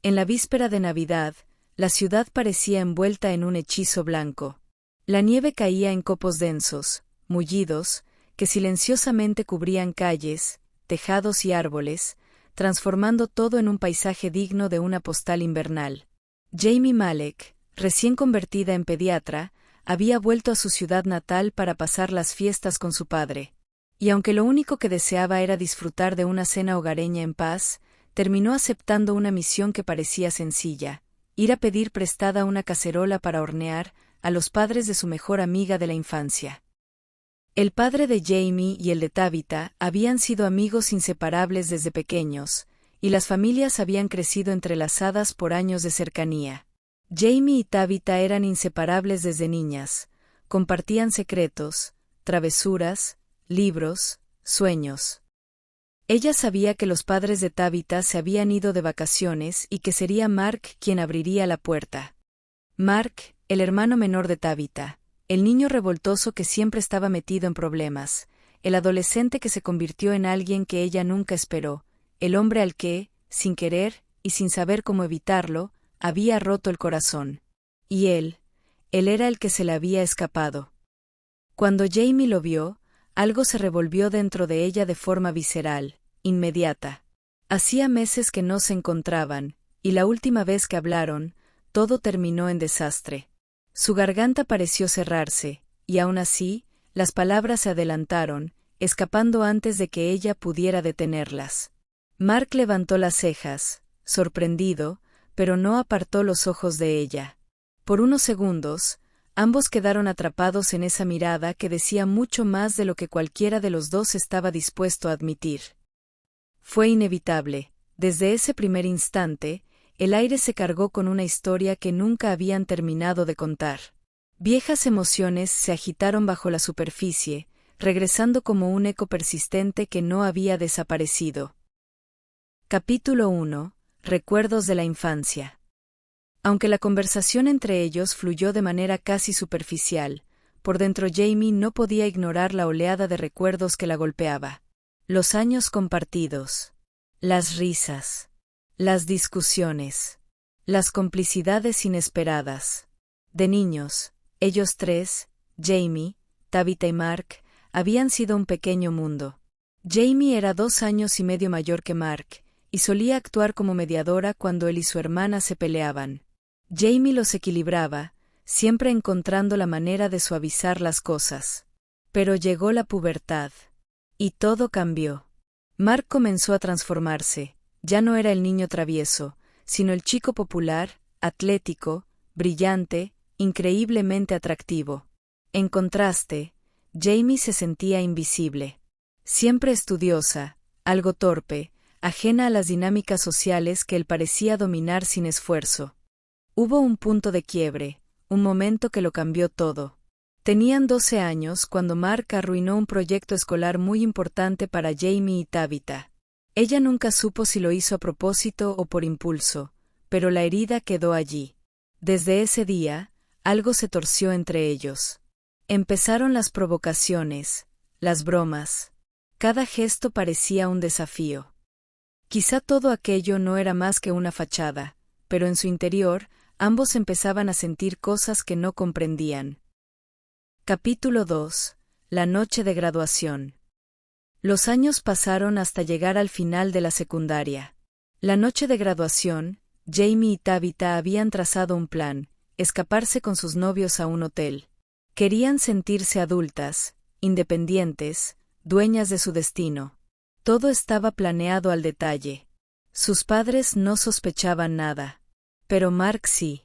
En la víspera de Navidad, la ciudad parecía envuelta en un hechizo blanco. La nieve caía en copos densos, mullidos, que silenciosamente cubrían calles, tejados y árboles, transformando todo en un paisaje digno de una postal invernal. Jamie Malek, recién convertida en pediatra, había vuelto a su ciudad natal para pasar las fiestas con su padre. Y aunque lo único que deseaba era disfrutar de una cena hogareña en paz, terminó aceptando una misión que parecía sencilla: ir a pedir prestada una cacerola para hornear a los padres de su mejor amiga de la infancia. El padre de Jamie y el de Tabitha habían sido amigos inseparables desde pequeños, y las familias habían crecido entrelazadas por años de cercanía. Jamie y Tabitha eran inseparables desde niñas, compartían secretos, travesuras, libros, sueños. Ella sabía que los padres de Tabitha se habían ido de vacaciones y que sería Mark quien abriría la puerta. Mark, el hermano menor de Tabitha, el niño revoltoso que siempre estaba metido en problemas, el adolescente que se convirtió en alguien que ella nunca esperó, el hombre al que, sin querer y sin saber cómo evitarlo, había roto el corazón. Y él era el que se le había escapado. Cuando Jamie lo vio, algo se revolvió dentro de ella de forma visceral, inmediata. Hacía meses que no se encontraban, y la última vez que hablaron, todo terminó en desastre. Su garganta pareció cerrarse, y aún así, las palabras se adelantaron, escapando antes de que ella pudiera detenerlas. Mark levantó las cejas, sorprendido, pero no apartó los ojos de ella. Por unos segundos, ambos quedaron atrapados en esa mirada que decía mucho más de lo que cualquiera de los dos estaba dispuesto a admitir. Fue inevitable. Desde ese primer instante, el aire se cargó con una historia que nunca habían terminado de contar. Viejas emociones se agitaron bajo la superficie, regresando como un eco persistente que no había desaparecido. Capítulo 1. Recuerdos de la infancia. Aunque la conversación entre ellos fluyó de manera casi superficial, por dentro Jamie no podía ignorar la oleada de recuerdos que la golpeaba. Los años compartidos, las risas, las discusiones, las complicidades inesperadas. De niños, ellos tres, Jamie, Tabitha y Mark, habían sido un pequeño mundo. Jamie era 2 años y medio mayor que Mark, y solía actuar como mediadora cuando él y su hermana se peleaban. Jamie los equilibraba, siempre encontrando la manera de suavizar las cosas. Pero llegó la pubertad. Y todo cambió. Mark comenzó a transformarse. Ya no era el niño travieso, sino el chico popular, atlético, brillante, increíblemente atractivo. En contraste, Jamie se sentía invisible. Siempre estudiosa, algo torpe, ajena a las dinámicas sociales que él parecía dominar sin esfuerzo. Hubo un punto de quiebre, un momento que lo cambió todo. Tenían 12 años cuando Mark arruinó un proyecto escolar muy importante para Jamie y Tabitha. Ella nunca supo si lo hizo a propósito o por impulso, pero la herida quedó allí. Desde ese día, algo se torció entre ellos. Empezaron las provocaciones, las bromas. Cada gesto parecía un desafío. Quizá todo aquello no era más que una fachada, pero en su interior, ambos empezaban a sentir cosas que no comprendían. Capítulo 2. La noche de graduación. Los años pasaron hasta llegar al final de la secundaria. La noche de graduación, Jamie y Tabitha habían trazado un plan: escaparse con sus novios a un hotel. Querían sentirse adultas, independientes, dueñas de su destino. Todo estaba planeado al detalle. Sus padres no sospechaban nada. Pero Mark sí.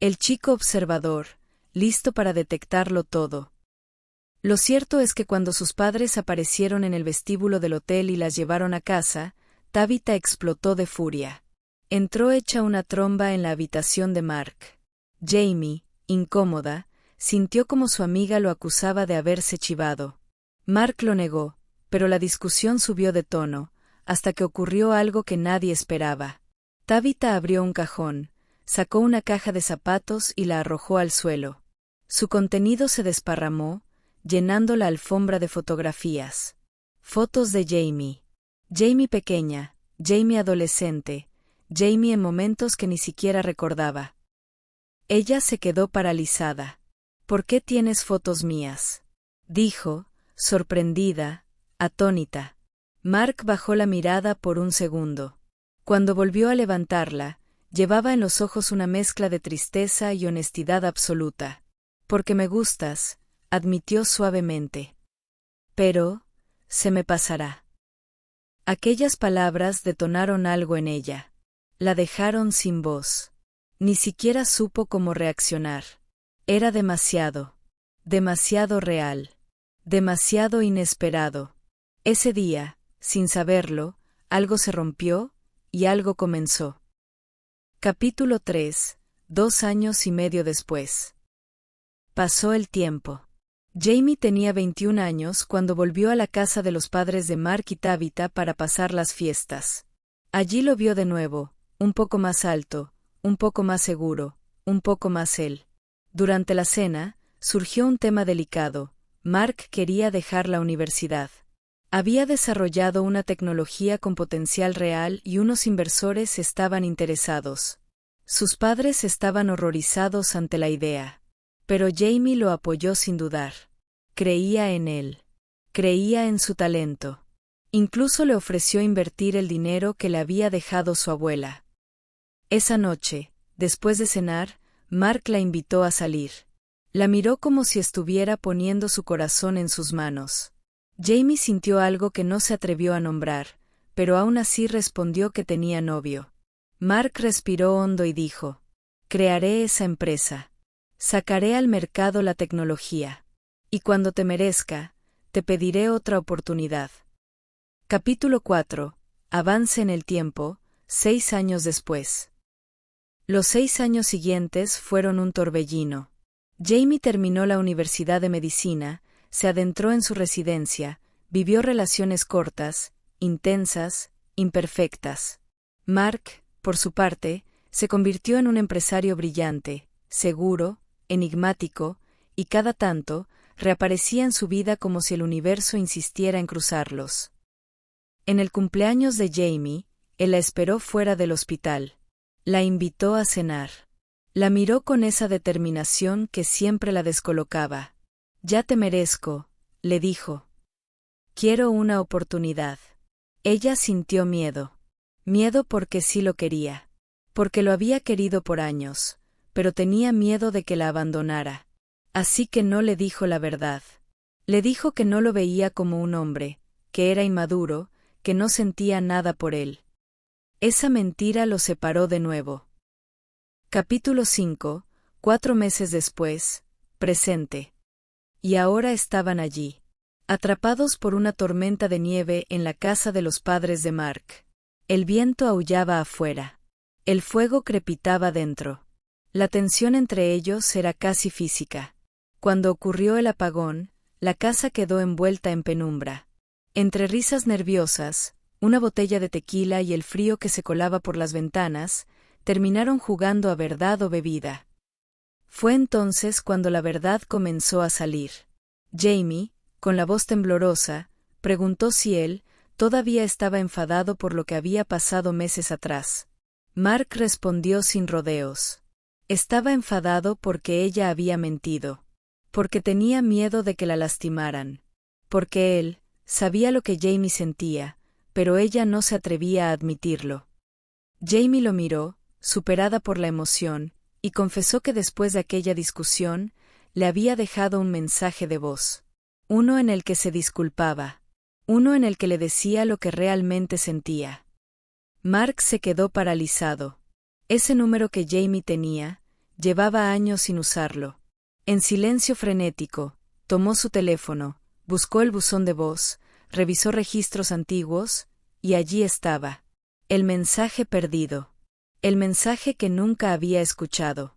El chico observador, listo para detectarlo todo. Lo cierto es que cuando sus padres aparecieron en el vestíbulo del hotel y las llevaron a casa, Tabitha explotó de furia. Entró hecha una tromba en la habitación de Mark. Jamie, incómoda, sintió como su amiga lo acusaba de haberse chivado. Mark lo negó, pero la discusión subió de tono, hasta que ocurrió algo que nadie esperaba. Tabitha abrió un cajón, sacó una caja de zapatos y la arrojó al suelo. Su contenido se desparramó, llenando la alfombra de fotografías. Fotos de Jamie. Jamie pequeña, Jamie adolescente, Jamie en momentos que ni siquiera recordaba. Ella se quedó paralizada. ¿Por qué tienes fotos mías?, dijo, sorprendida, atónita. Mark bajó la mirada por un segundo. Cuando volvió a levantarla, llevaba en los ojos una mezcla de tristeza y honestidad absoluta. Porque me gustas, admitió suavemente. Pero, se me pasará. Aquellas palabras detonaron algo en ella. La dejaron sin voz. Ni siquiera supo cómo reaccionar. Era demasiado. Demasiado real. Demasiado inesperado. Ese día, sin saberlo, algo se rompió, y algo comenzó. Capítulo 3. 2 años y medio después. Pasó el tiempo. Jamie tenía 21 años cuando volvió a la casa de los padres de Mark y Tabitha para pasar las fiestas. Allí lo vio de nuevo, un poco más alto, un poco más seguro, un poco más él. Durante la cena, surgió un tema delicado. Mark quería dejar la universidad. Había desarrollado una tecnología con potencial real y unos inversores estaban interesados. Sus padres estaban horrorizados ante la idea. Pero Jamie lo apoyó sin dudar. Creía en él. Creía en su talento. Incluso le ofreció invertir el dinero que le había dejado su abuela. Esa noche, después de cenar, Mark la invitó a salir. La miró como si estuviera poniendo su corazón en sus manos. Jamie sintió algo que no se atrevió a nombrar, pero aún así respondió que tenía novio. Mark respiró hondo y dijo: «Crearé esa empresa. Sacaré al mercado la tecnología. Y cuando te merezca, te pediré otra oportunidad». Capítulo 4. Avance en el tiempo, 6 años después. Los 6 años siguientes fueron un torbellino. Jamie terminó la Universidad de Medicina, se adentró en su residencia, vivió relaciones cortas, intensas, imperfectas. Mark, por su parte, se convirtió en un empresario brillante, seguro, enigmático, y cada tanto, reaparecía en su vida como si el universo insistiera en cruzarlos. En el cumpleaños de Jamie, él la esperó fuera del hospital. La invitó a cenar. La miró con esa determinación que siempre la descolocaba. «Ya te merezco», le dijo. «Quiero una oportunidad». Ella sintió miedo. Miedo porque sí lo quería. Porque lo había querido por años, pero tenía miedo de que la abandonara. Así que no le dijo la verdad. Le dijo que no lo veía como un hombre, que era inmaduro, que no sentía nada por él. Esa mentira lo separó de nuevo. Capítulo 5. 4 meses después, presente. Y ahora estaban allí, atrapados por una tormenta de nieve en la casa de los padres de Mark. El viento aullaba afuera. El fuego crepitaba dentro. La tensión entre ellos era casi física. Cuando ocurrió el apagón, la casa quedó envuelta en penumbra. Entre risas nerviosas, una botella de tequila y el frío que se colaba por las ventanas, terminaron jugando a verdad o bebida. Fue entonces cuando la verdad comenzó a salir. Jamie, con la voz temblorosa, preguntó si él todavía estaba enfadado por lo que había pasado meses atrás. Mark respondió sin rodeos. Estaba enfadado porque ella había mentido. Porque tenía miedo de que la lastimaran. Porque él sabía lo que Jamie sentía, pero ella no se atrevía a admitirlo. Jamie lo miró, superada por la emoción, y confesó que después de aquella discusión, le había dejado un mensaje de voz. Uno en el que se disculpaba. Uno en el que le decía lo que realmente sentía. Mark se quedó paralizado. Ese número que Jamie tenía, llevaba años sin usarlo. En silencio frenético, tomó su teléfono, buscó el buzón de voz, revisó registros antiguos, y allí estaba. El mensaje perdido. El mensaje que nunca había escuchado.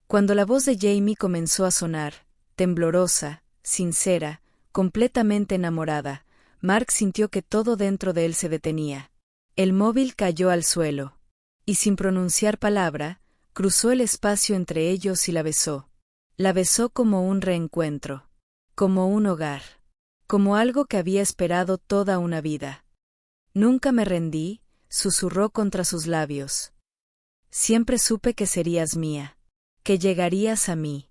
Cuando la voz de Jamie comenzó a sonar, temblorosa, sincera, completamente enamorada, Mark sintió que todo dentro de él se detenía. El móvil cayó al suelo. Y sin pronunciar palabra, cruzó el espacio entre ellos y la besó. La besó como un reencuentro. Como un hogar. Como algo que había esperado toda una vida. Nunca me rendí, susurró contra sus labios. Siempre supe que serías mía, que llegarías a mí.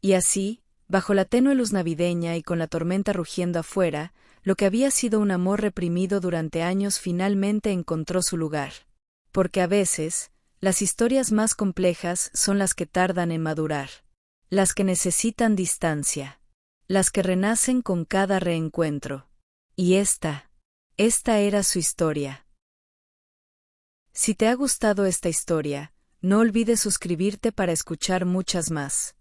Y así, bajo la tenue luz navideña y con la tormenta rugiendo afuera, lo que había sido un amor reprimido durante años finalmente encontró su lugar. Porque a veces, las historias más complejas son las que tardan en madurar, las que necesitan distancia, las que renacen con cada reencuentro. Y esta era su historia. Si te ha gustado esta historia, no olvides suscribirte para escuchar muchas más.